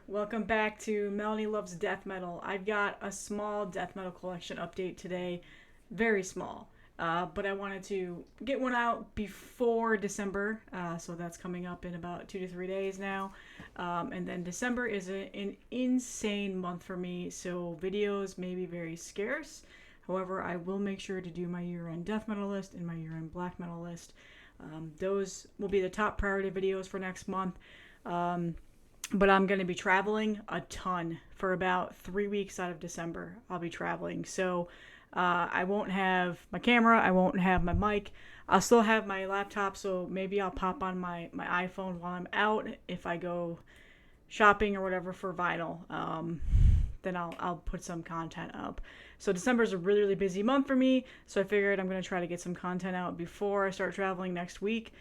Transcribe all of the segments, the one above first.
Welcome back to Melanie Loves Death Metal. I've got a small death metal collection update today. Very small. But I wanted to get one out before December. So that's coming up in about 2 to 3 days now. And then December is an insane month for me. So videos may be very scarce. However, I will make sure to do my year-end death metal list and my year-end black metal list. Those will be the top priority videos for next month. But I'm going to be traveling a ton for about 3 weeks out of December. I'll be traveling. So I won't have my camera. I won't have my mic. I'll still have my laptop. So maybe I'll pop on my iPhone while I'm out if I go shopping or whatever for vinyl. Then I'll put some content up. So December is a really, really busy month for me. So I figured I'm going to try to get some content out before I start traveling next week.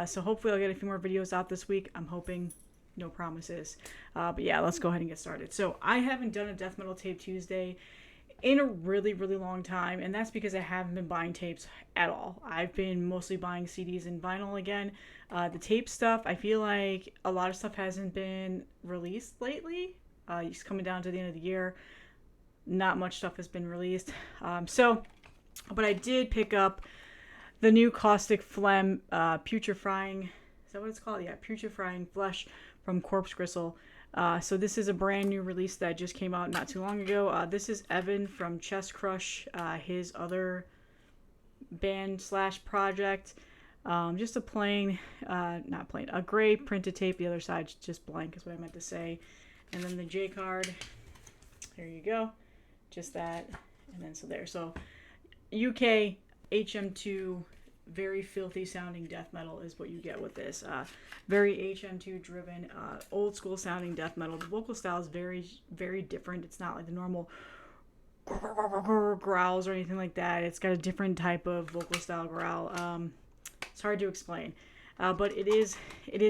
So hopefully I'll get a few more videos out this week. I'm hoping. No promises. But yeah, let's go ahead and get started. So I haven't done a Death Metal Tape Tuesday in a really, really long time. And that's because I haven't been buying tapes at all. I've been mostly buying CDs and vinyl again. The tape stuff, I feel like a lot of stuff hasn't been released lately. It's coming down to the end of the year. Not much stuff has been released. But I did pick up the new Caustic Phlegm putrefying. Is that what it's called? Yeah, putrefying flesh from Corpse Gristle. So this is a brand new release that just came out not too long ago. This is Evan from Chest Crush, his other band / project. Just a plain, not plain, a gray printed tape. The other side's just blank is what I meant to say. And then the J card. There you go. Just that. And then so there. So UK HM2. Very filthy sounding death metal is what you get with this. Very HM2 driven, old school sounding death metal. The vocal style is very, very different. It's not like the normal growls or anything like that. It's got a different type of vocal style growl. It's hard to explain, but it is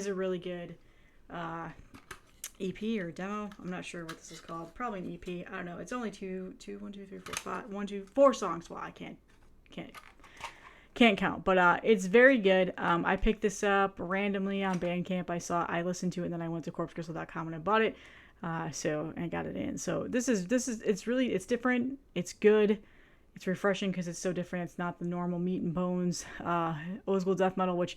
a really good EP or demo. I'm not sure what this is called. Probably an EP. I don't know. It's only four songs. Well, I can't count, but it's very good. I picked this up randomly on Bandcamp. I listened to it, and then I went to corpsegristle.com and I bought it. So I got it in. So this is it's different. It's good. It's refreshing because it's so different. It's not the normal meat and bones old school death metal, which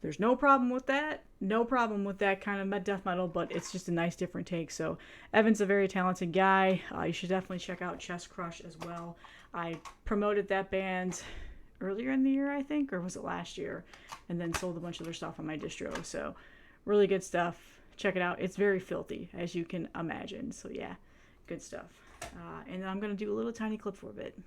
there's no problem with that. No problem with that kind of death metal, but it's just a nice different take. So Evan's a very talented guy. You should definitely check out Chest Crush as well. I promoted that band earlier in the year, I think, or was it last year, and then sold a bunch of their stuff on my distro. So really good stuff. Check it out. It's very filthy, as you can imagine. So yeah, good stuff. And then I'm going to do a little tiny clip for a bit.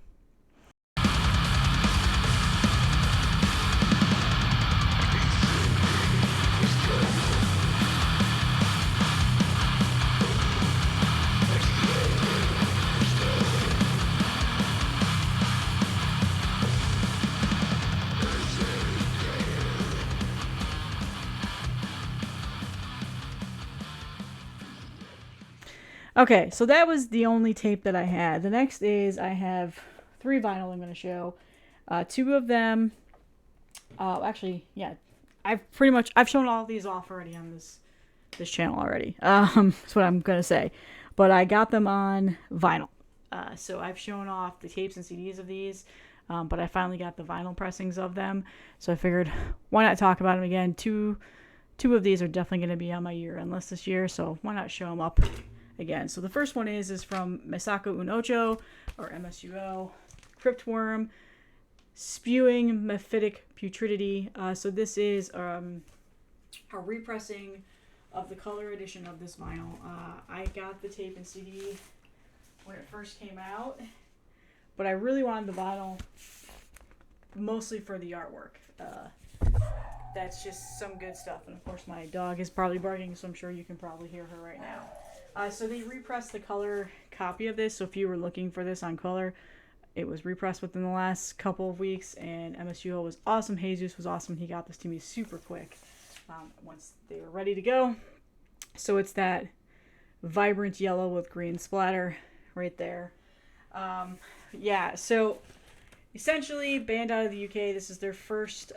Okay, so that was the only tape that I had. The next is I have 3 vinyl I'm going to show. 2 of them, actually, yeah, I've shown all these off already on this channel already. That's what I'm going to say. But I got them on vinyl. So I've shown off the tapes and CDs of these, but I finally got the vinyl pressings of them. So I figured, why not talk about them again? Two of these are definitely going to be on my year-end list this year, so why not show them up again. So the first one is from Masako Un or MSUO, Cryptworm, Spewing Mephitic Putridity. So this is a repressing of the color edition of this vinyl. I got the tape and CD when it first came out, but I really wanted the vinyl mostly for the artwork. That's just some good stuff. And of course my dog is probably barking, so I'm sure you can probably hear her right now. So they repressed the color copy of this. So if you were looking for this on color, it was repressed within the last couple of weeks. And MSUO was awesome. Jesus was awesome. He got this to me super quick once they were ready to go. So it's that vibrant yellow with green splatter right there. Yeah, so essentially, band out of the UK. This is their first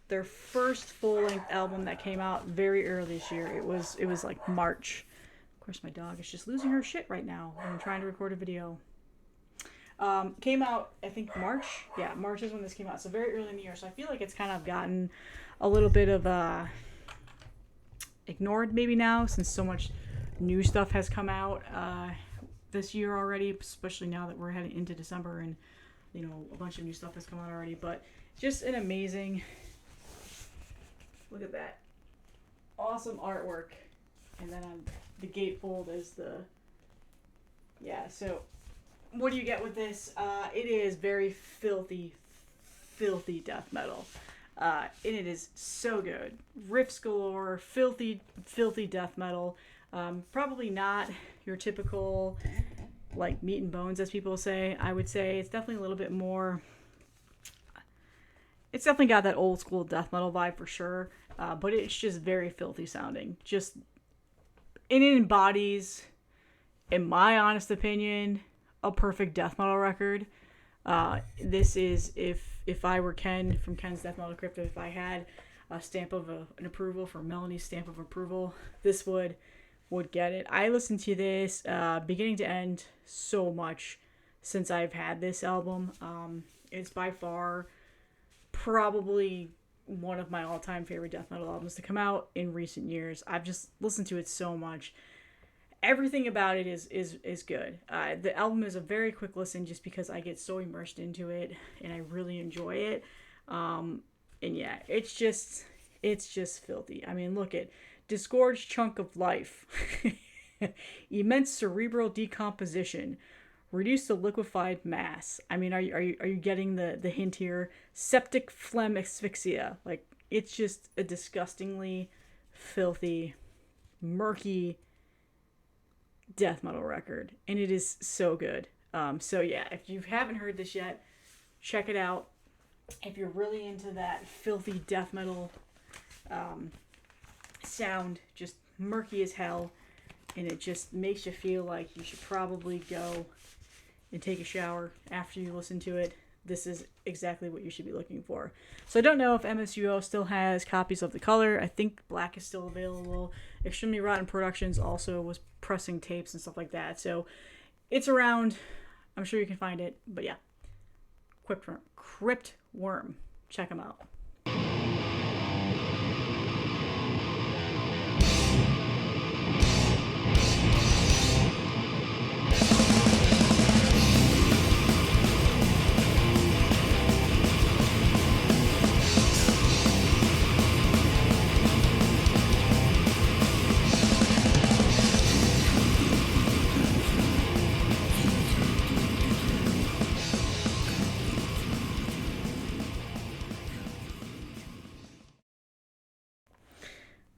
full-length album that came out very early this year. It was like March. course, my dog is just losing her shit right now when I'm trying to record a video. Came out, I think, March. Yeah, March is when this came out. So very early in the year. So I feel like it's kind of gotten a little bit of ignored maybe now, since so much new stuff has come out this year already, especially now that we're heading into December and, you know, a bunch of new stuff has come out already. But just an amazing, look at that. Awesome artwork. And then on the gatefold is the, yeah, so what do you get with this? It is very filthy death metal. And it is so good. Riffs galore, filthy death metal. Probably not your typical, like, meat and bones, as people say. I would say it's definitely a little bit more, it's definitely got that old school death metal vibe for sure. But it's just very filthy sounding. Just, and it embodies, in my honest opinion, a perfect death metal record. This is, if I were Ken from Ken's Death Metal Crypto, if I had a stamp of an approval for Melanie's stamp of approval, this would get it. I listened to this beginning to end so much since I've had this album. It's by far probably one of my all-time favorite death metal albums to come out in recent years. I've just listened to it so much. Everything about it is good. The album is a very quick listen just because I get so immersed into it and I really enjoy it. And yeah, it's just filthy. I mean, look at disgorged chunk of life, immense cerebral decomposition, reduced to liquefied mass. I mean, are you getting the hint here? Septic phlegm asphyxia. Like, it's just a disgustingly filthy, murky death metal record, and it is so good. So yeah, if you haven't heard this yet, check it out. If you're really into that filthy death metal sound, just murky as hell, and it just makes you feel like you should probably go and take a shower after you listen to it, this is exactly what you should be looking for. So I don't know if MSUO still has copies of The Color. I think Black is still available. Extremely Rotten Productions also was pressing tapes and stuff like that. So it's around. I'm sure you can find it. But yeah, Cryptworm. Check them out.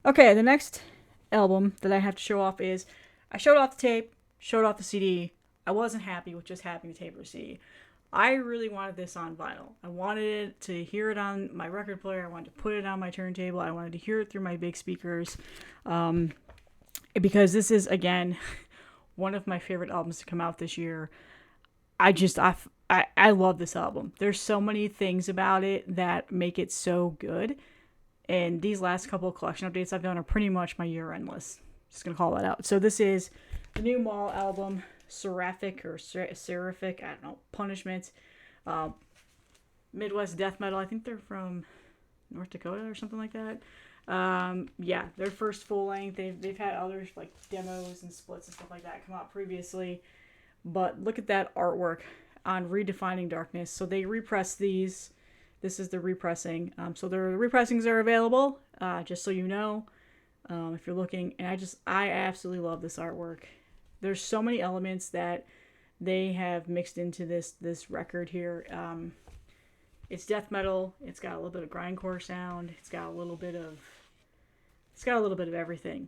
Okay, the next album that I have to show off is, I showed off the tape, showed off the CD. I wasn't happy with just having the tape or CD. I really wanted this on vinyl. I wanted to hear it on my record player. I wanted to put it on my turntable. I wanted to hear it through my big speakers. Because this is, again, one of my favorite albums to come out this year. I love this album. There's so many things about it that make it so good. And these last couple of collection updates I've done are pretty much my year-end list. Just going to call that out. So this is the new Maul album, Seraphic, I don't know, Punishment. Midwest Death Metal. I think they're from North Dakota or something like that. Yeah, their first full length. They've had others like demos and splits and stuff like that come out previously. But look at that artwork on Redefining Darkness. So they repressed these. This is the repressing. So the repressings are available, just so you know, if you're looking. And I absolutely love this artwork. There's so many elements that they have mixed into this record here. It's death metal. It's got a little bit of grindcore sound. It's got a little bit of everything.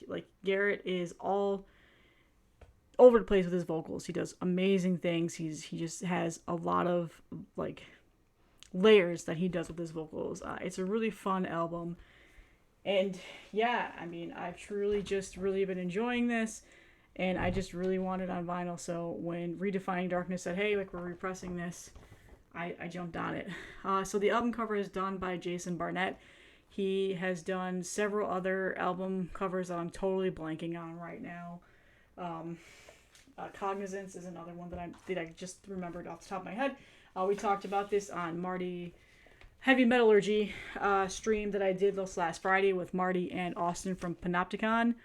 Like Garrett is all over the place with his vocals. He does amazing things. He just has a lot of like layers that he does with his vocals. It's a really fun album, and yeah, I mean, I've truly just really been enjoying this, and I just really want it on vinyl. So when Redefining Darkness said, hey, like, we're repressing this, I jumped on it. So the album cover is done by Jason Barnett. He has done several other album covers that I'm totally blanking on right now. Cognizance is another one that I just remembered off the top of my head. We talked about this on Marty Heavy Metallurgy stream that I did this last Friday with Marty and Austin from Panopticon.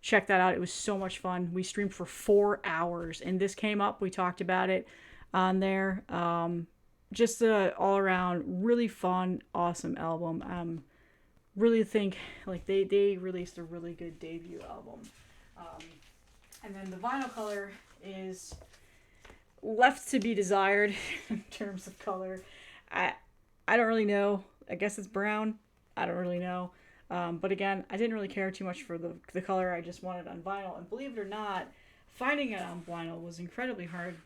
Check that out. It was so much fun. We streamed for 4 hours, and this came up. We talked about it on there. Just a all around really fun, awesome album. Really think like they released a really good debut album. And then the vinyl color is left to be desired in terms of color. I don't really know. I guess it's brown. I don't really know. But again, I didn't really care too much for the color. I just wanted it on vinyl. And believe it or not, finding it on vinyl was incredibly hard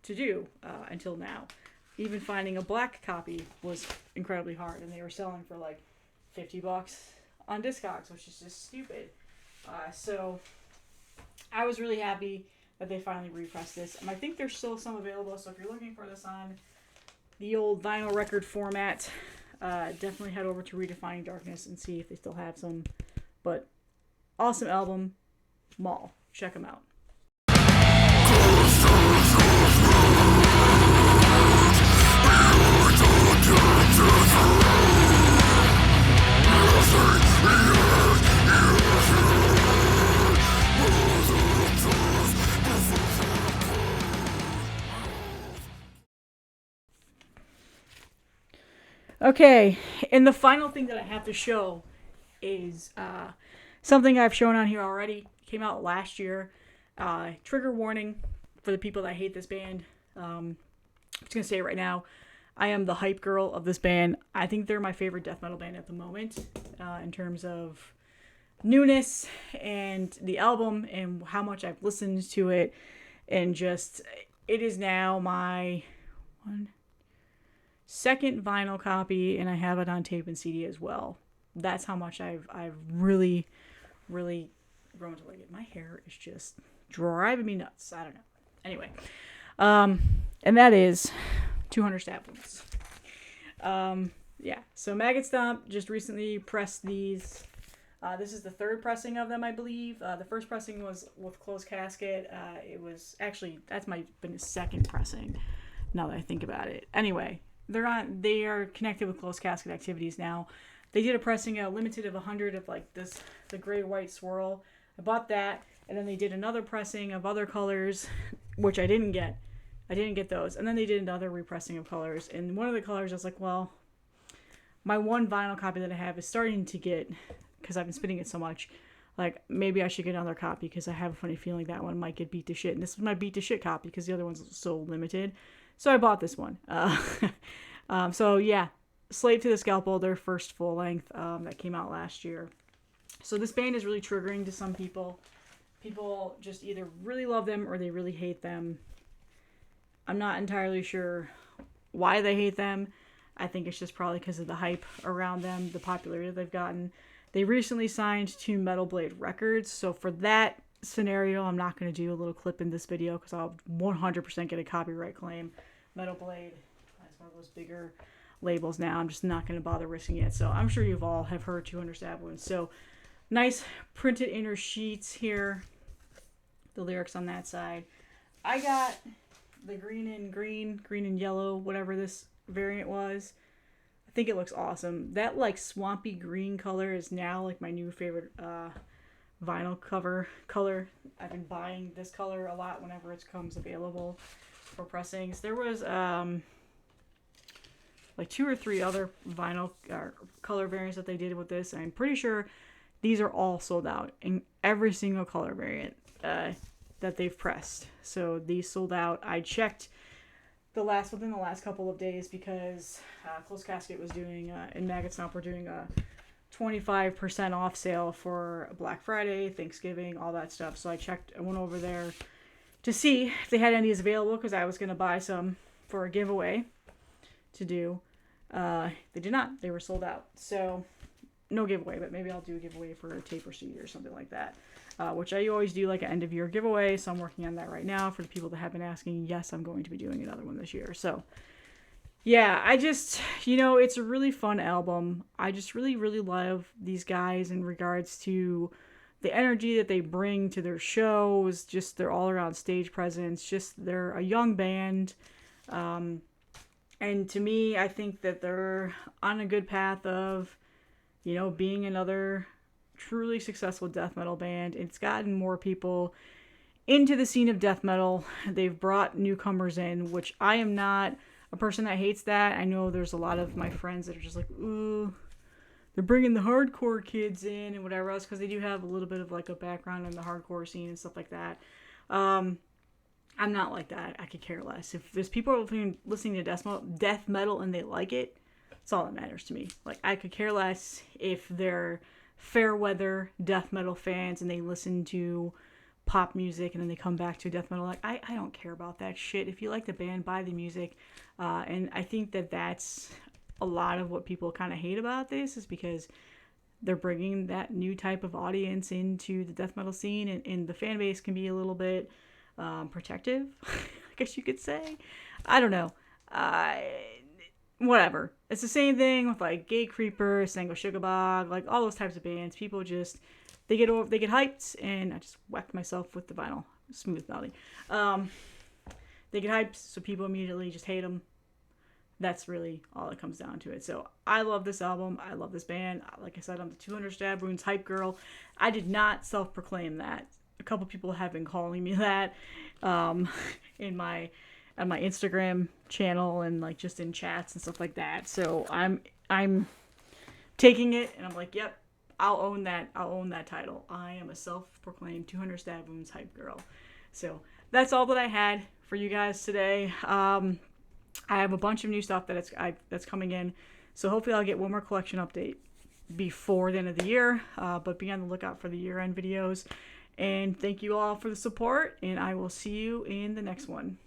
to do until now. Even finding a black copy was incredibly hard. And they were selling for like $50 on Discogs, which is just stupid. So I was really happy that they finally repressed this. And I think there's still some available. So if you're looking for this on the old vinyl record format, definitely head over to Redefining Darkness and see if they still have some. But awesome album, Maul. Check them out. Okay, and the final thing that I have to show is something I've shown on here already. It came out last year. Trigger warning for the people that hate this band. I'm just going to say it right now. I am the hype girl of this band. I think they're my favorite death metal band at the moment in terms of newness and the album and how much I've listened to it. And just, it is now my second vinyl copy, and I have it on tape and CD as well. That's how much I've really, really grown to like it. My hair is just driving me nuts. I don't know. Anyway, and that is 200 Stab Wounds. Yeah, so Maggot Stomp just recently pressed these. This is the third pressing of them, I believe. The first pressing was with Closed Casket. It was actually, that's been his second pressing, now that I think about it. Anyway, they are connected with Closed Casket activities now. They did a pressing, a limited of 100 of like this, the gray-white swirl. I bought that, and then they did another pressing of other colors, which I didn't get. I didn't get those. And then they did another repressing of colors. And one of the colors, I was like, well, my one vinyl copy that I have is starting to get, because I've been spinning it so much, like, maybe I should get another copy, because I have a funny feeling that one might get beat to shit. And this was my beat to shit copy, because the other one's so limited. So I bought this one. So yeah, Slave to the Scalpel, their first full length that came out last year. So this band is really triggering to some people. People just either really love them or they really hate them. I'm not entirely sure why they hate them. I think it's just probably because of the hype around them, the popularity they've gotten. They recently signed to Metal Blade Records, so for that scenario, I'm not going to do a little clip in this video because I'll 100% get a copyright claim. Metal Blade is one of those bigger labels now. I'm just not going to bother risking it. So I'm sure you've all have heard 200 Stab Wounds. So nice printed inner sheets here. The lyrics on that side. I got the green and yellow, whatever this variant was. I think it looks awesome. That like swampy green color is now like my new favorite vinyl cover color. I've been buying this color a lot whenever it comes available for pressings. There was like 2 or 3 other vinyl color variants that they did with this, and I'm pretty sure these are all sold out in every single color variant that they've pressed. So these sold out. I checked within the last couple of days because Closed Casket was doing and Maggot Stomp were doing a 25% off sale for Black Friday, Thanksgiving, all that stuff. So I went over there to see if they had any available because I was going to buy some for a giveaway to do. They did not. They were sold out. So no giveaway, but maybe I'll do a giveaway for a tape or CD or something like that, which I always do like an end of year giveaway. So I'm working on that right now for the people that have been asking. Yes, I'm going to be doing another one this year. So Yeah, I just, it's a really fun album. I just really, really love these guys in regards to the energy that they bring to their shows, just their all around stage presence. Just they're a young band. Um, and to me, I think that they're on a good path of, being another truly successful death metal band. It's gotten more people into the scene of death metal. They've brought newcomers in, which I am not a person that hates that. I know there's a lot of my friends that are just like, ooh, they're bringing the hardcore kids in and whatever else, because they do have a little bit of like a background in the hardcore scene and stuff like that. Um, I'm not like that. I could care less. If there's people listening to death metal and they like it, it's all that matters to me. Like, I could care less if they're fair weather death metal fans and they listen to pop music and then they come back to death metal. Like, I don't care about that shit. If you like the band, buy the music. And I think that that's a lot of what people kind of hate about this, is because they're bringing that new type of audience into the death metal scene, and the fan base can be a little bit protective, I guess you could say. I don't know. Whatever. It's the same thing with like Gay Creeper, Sango Sugabog, like all those types of bands. People just they get hyped, and I just whacked myself with the vinyl. Smooth melody. Um, they get hyped, so people immediately just hate them. That's really all it comes down to it. So I love this album. I love this band. Like I said, I'm the 200 Stab Wounds hype girl. I did not self-proclaim that. A couple people have been calling me that in my on my Instagram channel and like just in chats and stuff like that. So I'm taking it, and I'm like, yep, I'll own that. I'll own that title. I am a self-proclaimed 200 Stab Wounds hype girl. So that's all that I had for you guys today. I have a bunch of new stuff that's coming in, so hopefully I'll get one more collection update before the end of the year. But be on the lookout for the year-end videos. And thank you all for the support, and I will see you in the next one.